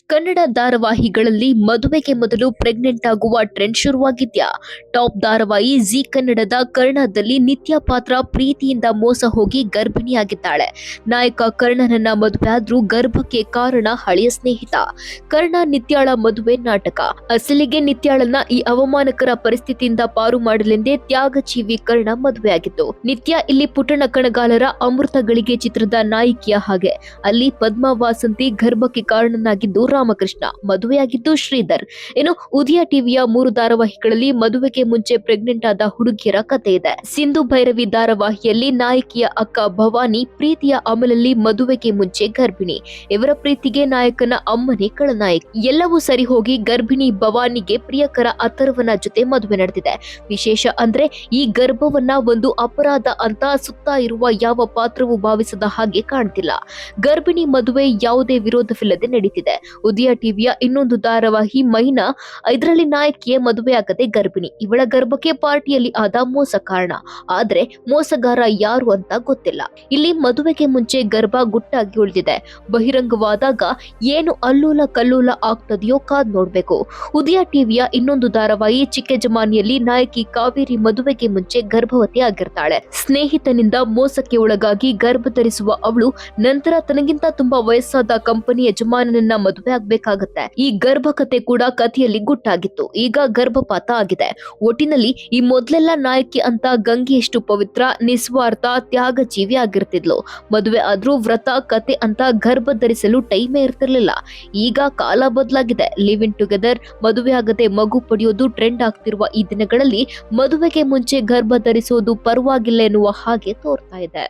ಕನ್ನಡ ಧಾರಾವಾಹಿಗಳಲ್ಲಿ ಮದುವೆಗೆ ಮೊದಲು ಪ್ರೆಗ್ನೆಂಟ್ ಆಗುವ ಟ್ರೆಂಡ್ ಶುರುವಾಗಿದ್ಯಾ? ಟಾಪ್ ಧಾರಾವಾಹಿ ಜಿ ಕನ್ನಡದ ಕರ್ಣದಲ್ಲಿ ನಿತ್ಯ ಪಾತ್ರ ಪ್ರೀತಿಯಿಂದ ಮೋಸ ಹೋಗಿ ಗರ್ಭಿಣಿಯಾಗಿದ್ದಾಳೆ. ನಾಯಕ ಕರ್ಣನನ್ನ ಮದುವೆಯಾದ್ರೂ ಗರ್ಭಕ್ಕೆ ಕಾರಣ ಹಳೆಯ ಸ್ನೇಹಿತ. ಕರ್ಣ ನಿತ್ಯಾಳ ಮದುವೆ ನಾಟಕ. ಅಸಲಿಗೆ ನಿತ್ಯಾಳನ್ನ ಈ ಅವಮಾನಕರ ಪರಿಸ್ಥಿತಿಯಿಂದ ಪಾರು ಮಾಡಲೆಂದೇ ತ್ಯಾಗಜೀವಿ ಕರ್ಣ ಮದುವೆಯಾಗಿತ್ತು. ನಿತ್ಯ ಇಲ್ಲಿ ಪುಟ್ಟಣ ಕಣಗಾಲರ ಅಮೃತಗಳಿಗೆ ಚಿತ್ರದ ನಾಯಕಿಯ ಹಾಗೆ. ಅಲ್ಲಿ ಪದ್ಮಾ ವಾಸಂತಿ ಗರ್ಭಕ್ಕೆ ಕಾರಣನಾಗಿದ್ದು ರಾಮಕೃಷ್ಣ, ಮದುವೆಯಾಗಿದ್ದು ಶ್ರೀಧರ್. ಇನ್ನು ಉದಯ ಟಿವಿಯ 3 ಧಾರಾವಾಹಿಗಳಲ್ಲಿ ಮದುವೆಗೆ ಮುಂಚೆ ಪ್ರೆಗ್ನೆಂಟ್ ಆದ ಹುಡುಗಿಯರ ಕಥೆ ಇದೆ. ಸಿಂಧು ಭೈರವಿ ಧಾರಾವಾಹಿಯಲ್ಲಿ ನಾಯಕಿಯ ಅಕ್ಕ ಭವಾನಿ ಪ್ರೀತಿಯ ಅಮಲಲ್ಲಿ ಮದುವೆಗೆ ಮುಂಚೆ ಗರ್ಭಿಣಿ. ಇವರ ಪ್ರೀತಿಗೆ ನಾಯಕನ ಅಮ್ಮನೇ ಖಳನಾಯಕಿ. ಎಲ್ಲವೂ ಸರಿ ಹೋಗಿ ಗರ್ಭಿಣಿ ಭವಾನಿಗೆ ಪ್ರಿಯಕರ ಅಥರ್ವನ ಜೊತೆ ಮದುವೆ ನಡೆದಿದೆ. ವಿಶೇಷ ಅಂದ್ರೆ ಈ ಗರ್ಭವನ್ನ ಒಂದು ಅಪರಾಧ ಅಂತ ಸುತ್ತ ಇರುವ ಯಾವ ಪಾತ್ರವೂ ಭಾವಿಸದ ಹಾಗೆ ಕಾಣ್ತಿಲ್ಲ. ಗರ್ಭಿಣಿ ಮದುವೆ ಯಾವುದೇ ವಿರೋಧವಿಲ್ಲದೆ ನಡೀತಿದೆ. ಉದಯ ಟಿವಿಯ ಇನ್ನೊಂದು ಧಾರಾವಾಹಿ ಮೈನಾ, ಇದರಲ್ಲಿ ನಾಯಕಿಯೇ ಮದುವೆಯಾಗದೆ ಗರ್ಭಿಣಿ. ಇವಳ ಗರ್ಭಕ್ಕೆ ಪಾರ್ಟಿಯಲ್ಲಿ ಆದ ಮೋಸ ಕಾರಣ. ಆದ್ರೆ ಮೋಸಗಾರ ಯಾರು ಅಂತ ಗೊತ್ತಿಲ್ಲ. ಇಲ್ಲಿ ಮದುವೆಗೆ ಮುಂಚೆ ಗರ್ಭ ಗುಟ್ಟಾಗಿ ಉಳಿದಿದೆ. ಬಹಿರಂಗವಾದಾಗ ಏನು ಅಲ್ಲೂಲ ಕಲ್ಲೂಲ ಆಗ್ತದೆಯೋ ಕಾದ್ ನೋಡ್ಬೇಕು. ಉದಯ ಟಿವಿಯ ಇನ್ನೊಂದು ಧಾರಾವಾಹಿ ಚಿಕ್ಕ ಜಮಾನಿಯಲ್ಲಿ ನಾಯಕಿ ಕಾವೇರಿ ಮದುವೆಗೆ ಮುಂಚೆ ಗರ್ಭವತಿ ಆಗಿರ್ತಾಳೆ. ಸ್ನೇಹಿತನಿಂದ ಮೋಸಕ್ಕೆ ಒಳಗಾಗಿ ಗರ್ಭ ಧರಿಸುವ ಅವಳು ನಂತರ ತನಗಿಂತ ತುಂಬಾ ವಯಸ್ಸಾದ ಕಂಪನಿ ಯಜಮಾನನನ್ನ ಮದುವೆ ಆಗ್ಬೇಕಾಗತ್ತೆ. ಈ ಗರ್ಭಕತೆ ಕೂಡ ಕಥೆಯಲ್ಲಿ ಗುಟ್ಟಾಗಿತ್ತು. ಈಗ ಗರ್ಭಪಾತ ಆಗಿದೆ. ಒಟ್ಟಿನಲ್ಲಿ ಈ ಮೊದ್ಲೆಲ್ಲ ನಾಯಕಿ ಅಂತ ಗಂಗೆಯಷ್ಟು ಪವಿತ್ರ, ನಿಸ್ವಾರ್ಥ, ತ್ಯಾಗ ಜೀವಿ ಆಗಿರ್ತಿದ್ಲು. ಮದುವೆ ಆದ್ರೂ ವ್ರತ ಕತೆ ಅಂತ ಗರ್ಭ ಧರಿಸಲು ಟೈಮೇ ಇರ್ತಿರ್ಲಿಲ್ಲ. ಈಗ ಕಾಲ ಬದಲಾಗಿದೆ. ಲಿವ್ ಇನ್ ಟುಗೆದರ್, ಮದುವೆ ಆಗದೆ ಮಗು ಪಡೆಯೋದು ಟ್ರೆಂಡ್ ಆಗ್ತಿರುವ ಈ ದಿನಗಳಲ್ಲಿ ಮದುವೆಗೆ ಮುಂಚೆ ಗರ್ಭ ಧರಿಸೋದು ಪರವಾಗಿಲ್ಲ ಎನ್ನುವ ಹಾಗೆ ತೋರ್ತಾ ಇದೆ.